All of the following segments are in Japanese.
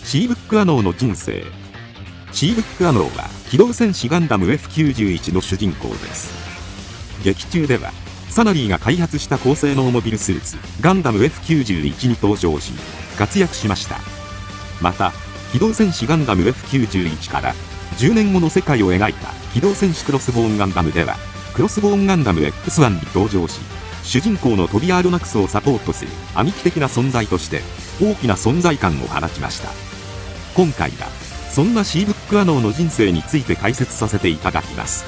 シーブック・アノーの人生。シーブック・アノーは機動戦士ガンダム F91 の主人公です。劇中ではサナリーが開発した高性能モビルスーツガンダム F91 に登場し活躍しました。また機動戦士ガンダム F91 から10年後の世界を描いた機動戦士クロスボーンガンダムではクロスボーンガンダム X1 に登場し、主人公のトビアードナクスをサポートする兄貴的な存在として大きな存在感を放ちました。今回はそんなシーブック・アノーの人生について解説させていただきます。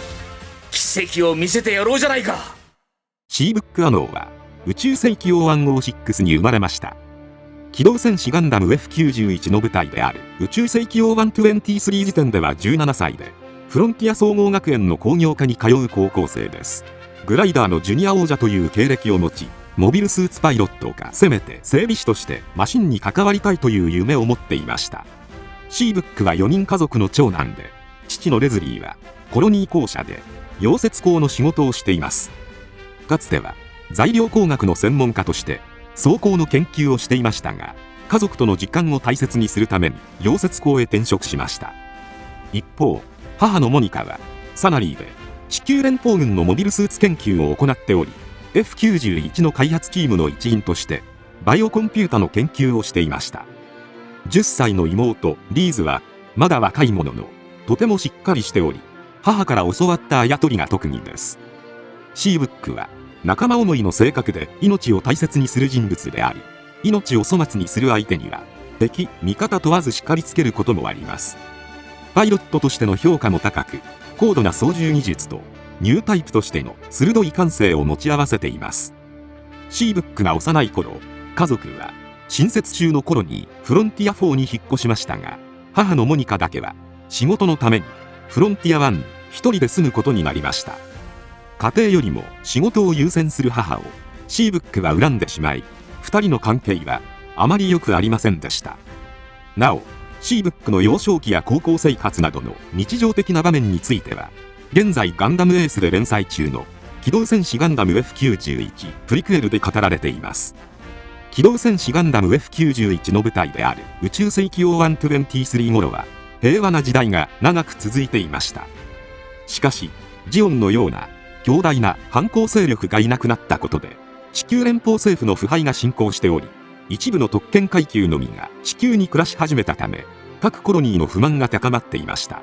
奇跡を見せてやろうじゃないか。シーブック・アノーは宇宙世紀王106に生まれました。機動戦士ガンダム F91 の舞台である宇宙世紀王123時点では17歳でフロンティア総合学園の工業科に通う高校生です。グライダーのジュニア王者という経歴を持ち、モビルスーツパイロットかせめて整備士としてマシンに関わりたいという夢を持っていました。シーブックは4人家族の長男で、父のレズリーはコロニー校舎で溶接工の仕事をしています。かつては材料工学の専門家として装甲の研究をしていましたが、家族との時間を大切にするために溶接工へ転職しました。一方、母のモニカはサナリーで地球連邦軍のモビルスーツ研究を行っており、 F91 の開発チームの一員としてバイオコンピュータの研究をしていました。10歳の妹リーズはまだ若いもののとてもしっかりしており、母から教わったあやとりが特技です。シーブックは仲間思いの性格で命を大切にする人物であり、命を粗末にする相手には敵味方問わず叱りつけることもあります。パイロットとしての評価も高く、高度な操縦技術とニュータイプとしての鋭い感性を持ち合わせています。シーブックが幼い頃、家族は新設中のコロニーフロンティア4に引っ越しましたが、母のモニカだけは仕事のためにフロンティア1に一人で住むことになりました。家庭よりも仕事を優先する母をシーブックは恨んでしまい、2人の関係はあまり良くありませんでした。なおシーブックの幼少期や高校生活などの日常的な場面については、現在ガンダムエースで連載中の機動戦士ガンダム F91 プリクエルで語られています。機動戦士ガンダム F91 の舞台である宇宙世紀王123頃は平和な時代が長く続いていました。しかしジオンのような強大な反抗勢力がいなくなったことで地球連邦政府の腐敗が進行しており、一部の特権階級のみが地球に暮らし始めたため、各コロニーの不満が高まっていました。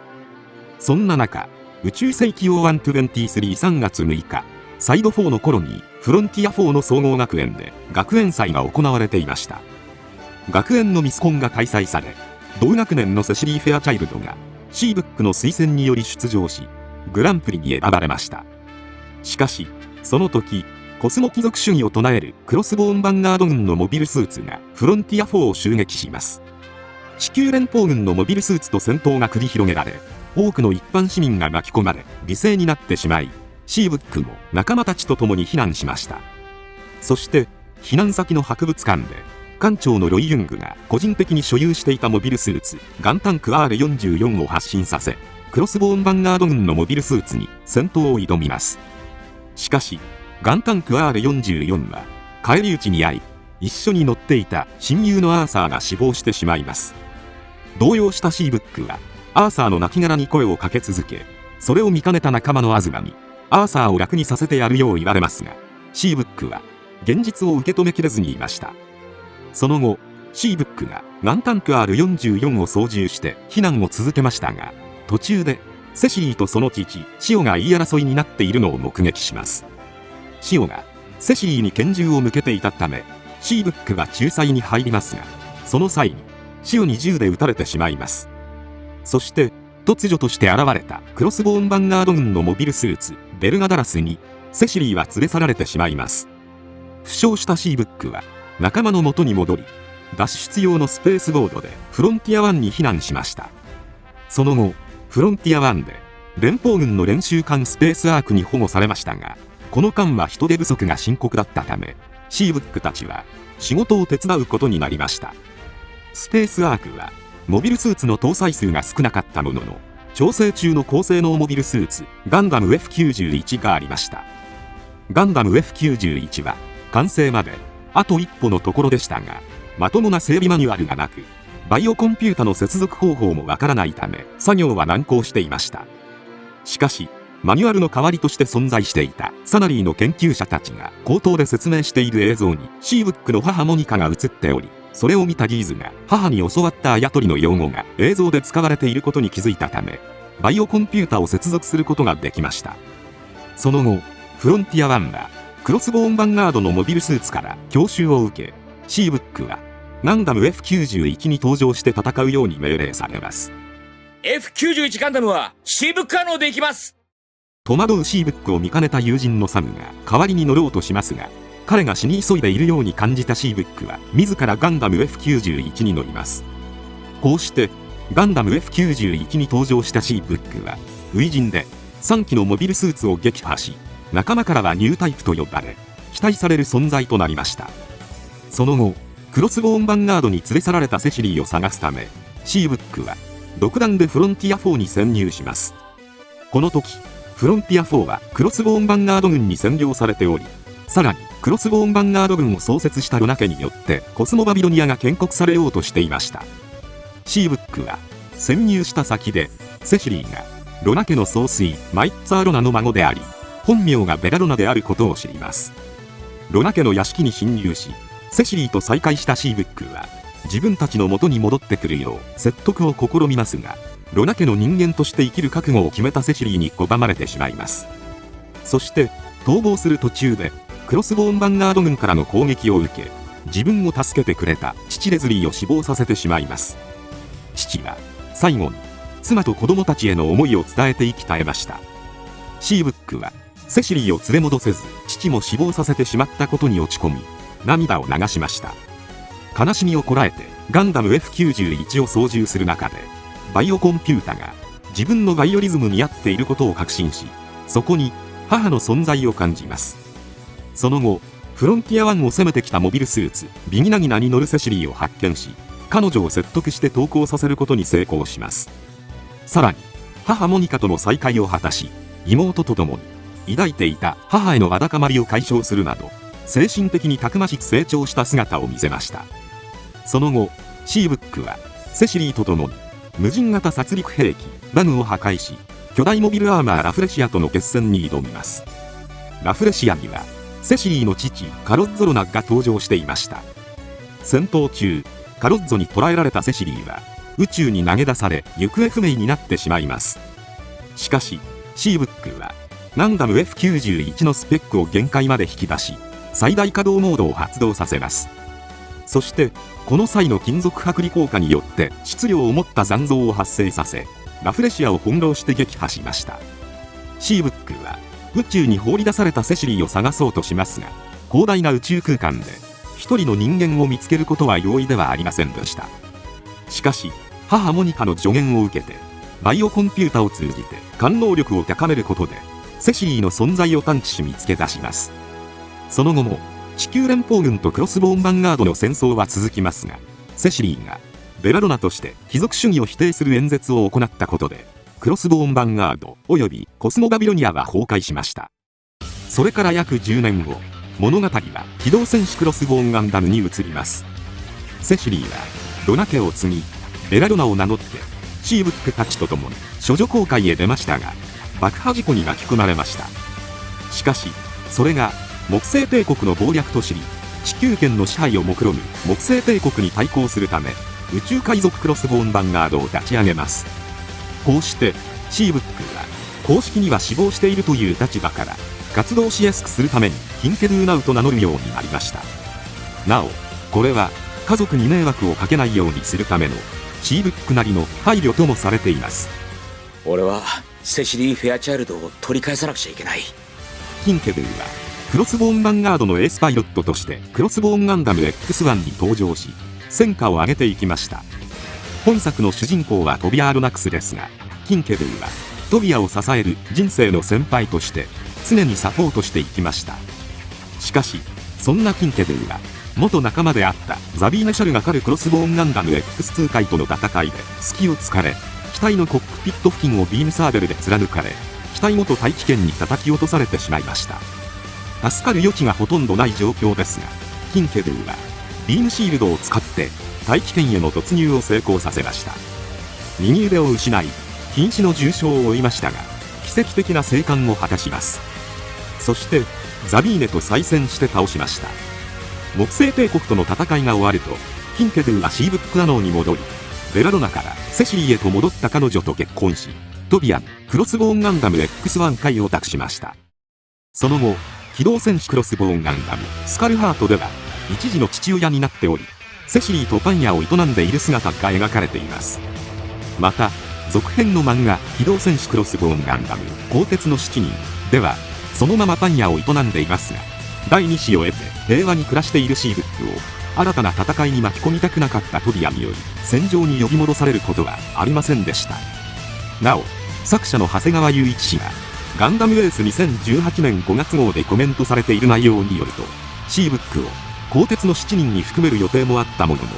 そんな中、宇宙世紀王123 月6日、サイド4のコロニーフロンティア4の総合学園で学園祭が行われていました。学園のミスコンが開催され、同学年のセシリー・フェアチャイルドがシーブックの推薦により出場し、グランプリに選ばれました。しかしその時、コスモ貴族主義を唱えるクロスボーンヴァンガード軍のモビルスーツがフロンティア4を襲撃します。地球連邦軍のモビルスーツと戦闘が繰り広げられ、多くの一般市民が巻き込まれ犠牲になってしまい、シーブックも仲間たちと共に避難しました。そして避難先の博物館で艦長のロイ・ユングが個人的に所有していたモビルスーツガンタンク R44 を発進させ、クロスボーンヴァンガード軍のモビルスーツに戦闘を挑みます。しかしガンタンク R44 は返り討ちに遭い、一緒に乗っていた親友のアーサーが死亡してしまいます。動揺したシーブックはアーサーの亡骸に声をかけ続け、それを見かねた仲間のアズマにアーサーを楽にさせてやるよう言われますが、シーブックは現実を受け止めきれずにいました。その後シーブックがガンタンク R44 を操縦して避難を続けましたが、途中でセシリーとその父シオが言い争いになっているのを目撃します。シオがセシリーに拳銃を向けていたため、シーブックは仲裁に入りますが、その際にシオに銃で撃たれてしまいます。そして突如として現れたクロスボーンヴァンガード軍のモビルスーツベルガダラスにセシリーは連れ去られてしまいます。負傷したシーブックは仲間の元に戻り、脱出用のスペースボードでフロンティア1に避難しました。その後フロンティア1で連邦軍の練習艦スペースアークに保護されましたが、この間は人手不足が深刻だったため、シーブックたちは仕事を手伝うことになりました。スペースアークはモビルスーツの搭載数が少なかったものの、調整中の高性能モビルスーツガンダム F91 がありました。ガンダム F91 は完成まであと一歩のところでしたが、まともな整備マニュアルがなく、バイオコンピュータの接続方法もわからないため作業は難航していました。しかしマニュアルの代わりとして存在していたサナリーの研究者たちが口頭で説明している映像にシーブックの母モニカが映っており、それを見たギーズが母に教わったあやとりの用語が映像で使われていることに気づいたため、バイオコンピュータを接続することができました。その後フロンティア1はクロスボーンヴァンガードのモビルスーツから教習を受け、シーブックはガンダム F91 に登場して戦うように命令されます。 F91 ガンダムはシーブック可能でいきます。戸惑うシーブックを見かねた友人のサムが代わりに乗ろうとしますが、彼が死に急いでいるように感じたシーブックは自らガンダム F91 に乗ります。こうしてガンダム F91 に登場したシーブックは初陣で3機のモビルスーツを撃破し、仲間からはニュータイプと呼ばれ期待される存在となりました。その後クロスボーンヴァンガードに連れ去られたセシリーを探すため、シーブックは独断でフロンティア4に潜入します。この時フロンティア4はクロスボーンヴァンガード軍に占領されており、さらにクロスボーンヴァンガード軍を創設したロナ家によってコスモバビロニアが建国されようとしていました。シーブックは潜入した先でセシリーがロナ家の総帥マイッツァーロナの孫であり、本名がベラロナであることを知ります。ロナ家の屋敷に侵入し、セシリーと再会したシーブックは自分たちの元に戻ってくるよう説得を試みますが、ロナ家の人間として生きる覚悟を決めたセシリーに拒まれてしまいます。そして逃亡する途中でクロスボーンヴァンガード軍からの攻撃を受け、自分を助けてくれた父レズリーを死亡させてしまいます。父は最後に妻と子供たちへの思いを伝えて生き絶えました。シーブックはセシリーを連れ戻せず父も死亡させてしまったことに落ち込み涙を流しました。悲しみをこらえてガンダム F91 を操縦する中で、バイオコンピュータが自分のバイオリズムに合っていることを確信し、そこに母の存在を感じます。その後フロンティア1を攻めてきたモビルスーツビギナギナに乗るセシリーを発見し、彼女を説得して投降させることに成功します。さらに母モニカとの再会を果たし、妹と共に抱いていた母へのわだかまりを解消するなど、精神的にたくましく成長した姿を見せました。その後シーブックはセシリーと共に無人型殺戮兵器ラムを破壊し、巨大モビルアーマーラフレシアとの決戦に挑みます。ラフレシアにはセシリーの父カロッゾロナが登場していました。戦闘中カロッゾに捕らえられたセシリーは宇宙に投げ出され行方不明になってしまいます。しかしシーブックはガンダム F91 のスペックを限界まで引き出し、最大稼働モードを発動させます。そしてこの際の金属剥離効果によって質量を持った残像を発生させ、ラフレシアを翻弄して撃破しました。シーブックは宇宙に放り出されたセシリーを探そうとしますが、広大な宇宙空間で一人の人間を見つけることは容易ではありませんでした。しかし母モニカの助言を受けて、バイオコンピュータを通じて感能力を高めることでセシリーの存在を探知し見つけ出します。その後も地球連邦軍とクロスボーンヴァンガードの戦争は続きますが、セシリーがベラロナとして貴族主義を否定する演説を行ったことで、クロスボーンヴァンガードおよびコスモバビロニアは崩壊しました。それから約10年後、物語は機動戦士クロスボーンガンダムに移ります。セシリーはロナ家を継ぎ、ベラロナを名乗ってシーブックたちと共に処女航海へ出ましたが、爆破事故に巻き込まれました。しかしそれが木星帝国の謀略と知り、地球圏の支配を目論む木星帝国に対抗するため宇宙海賊クロスボーンヴァンガードを立ち上げます。こうしてシーブックは公式には死亡しているという立場から活動しやすくするためにキンケドゥーナウと名乗るようになりました。なおこれは家族に迷惑をかけないようにするためのシーブックなりの配慮ともされています。俺はセシリー・フェアチャイルドを取り返さなくちゃいけない。キンケドゥはクロスボーンヴァンガードのエースパイロットとしてクロスボーンガンダム X1 に登場し、戦果を上げていきました。本作の主人公はトビア・アロナクスですが、キンケドゥはトビアを支える人生の先輩として常にサポートしていきました。しかしそんなキンケドゥは元仲間であったザビーナ・シャルが狩るクロスボーンガンダム X2 回との戦いで隙を突かれ、機体のコックピット付近をビームサーベルで貫かれ、機体ごと大気圏に叩き落とされてしまいました。助かる余地がほとんどない状況ですが、キンケドゥはビームシールドを使って大気圏への突入を成功させました。右腕を失い瀕死の重傷を負いましたが、奇跡的な生還を果たします。そしてザビーネと再戦して倒しました。木星帝国との戦いが終わると、キンケドゥはシーブック・アノーに戻り、ベラロナからセシリーへと戻った彼女と結婚し、トビアン・クロスボーンガンダム X1 回を託しました。その後、機動戦士クロスボーンガンダムスカルハートでは一児の父親になっており、セシリーとパン屋を営んでいる姿が描かれています。また続編の漫画機動戦士クロスボーンガンダム鋼鉄の7人ではそのままパン屋を営んでいますが、第2子を得て平和に暮らしているシーブックを新たな戦いに巻き込みたくなかったトビアにより戦場に呼び戻されることはありませんでした。なお作者の長谷川雄一氏がガンダムエース2018年5月号でコメントされている内容によると、シーブックを鋼鉄の7人に含める予定もあったものの、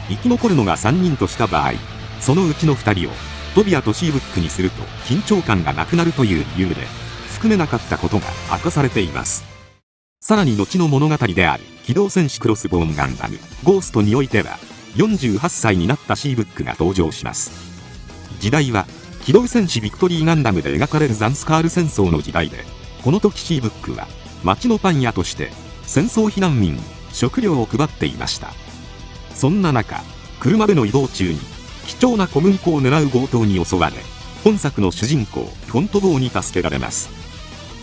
生き残るのが3人とした場合、そのうちの2人をトビアとシーブックにすると緊張感がなくなるという理由で含めなかったことが明かされています。さらに後の物語である機動戦士クロスボーンガンダムゴーストにおいては48歳になったシーブックが登場します。時代は機動戦士ビクトリーガンダムで描かれるザンスカール戦争の時代で、この時シーブックは町のパン屋として戦争避難民に食料を配っていました。そんな中、車での移動中に貴重な小麦粉を狙う強盗に襲われ、本作の主人公フォントボーに助けられます。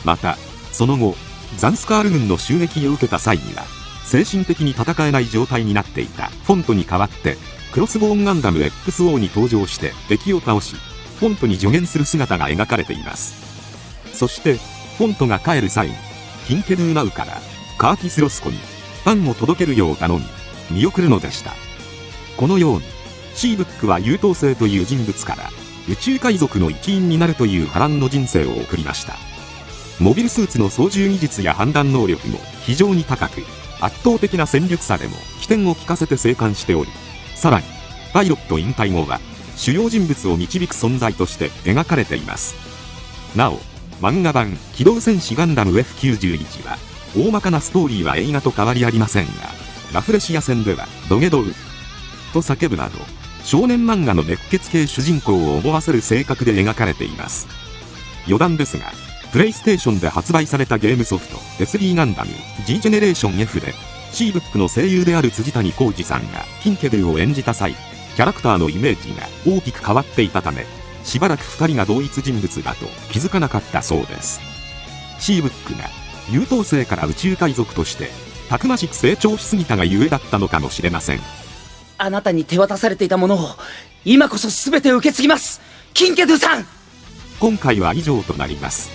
またその後ザンスカール軍の襲撃を受けた際には精神的に戦えない状態になっていたフォントに代わってクロスボーンガンダム XO に登場して敵を倒し、フォントに助言する姿が描かれています。そしてフォントが帰る際にキンケドゥナウからカーティス・ロスコにパンを届けるよう頼み見送るのでした。このようにシーブックは優等生という人物から宇宙海賊の一員になるという波乱の人生を送りました。モビルスーツの操縦技術や判断能力も非常に高く、圧倒的な戦術差でも機転を利かせて生還しており、さらにパイロット引退後は主要人物を導く存在として描かれています。なお漫画版機動戦士ガンダム F91 は大まかなストーリーは映画と変わりありませんが、ラフレシア戦ではドゲドウと叫ぶなど少年漫画の熱血系主人公を思わせる性格で描かれています。余談ですが、プレイステーションで発売されたゲームソフト SD ガンダム G ジェネレーション F でシーブックの声優である辻谷浩二さんがキンケドゥを演じた際、キャラクターのイメージが大きく変わっていたため、しばらく2人が同一人物だと気づかなかったそうです。シーブックが優等生から宇宙海賊としてたくましく成長しすぎたがゆえだったのかもしれません。あなたに手渡されていたものを今こそ全て受け継ぎます、キンケドゥさん。今回は以上となります。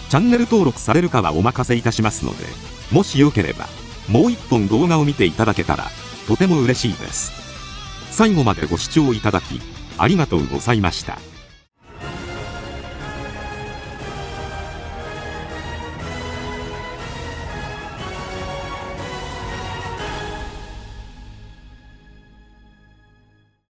チャンネル登録されるかはお任せいたしますので、もしよければもう一本動画を見ていただけたらとても嬉しいです。最後までご視聴いただきありがとうございました。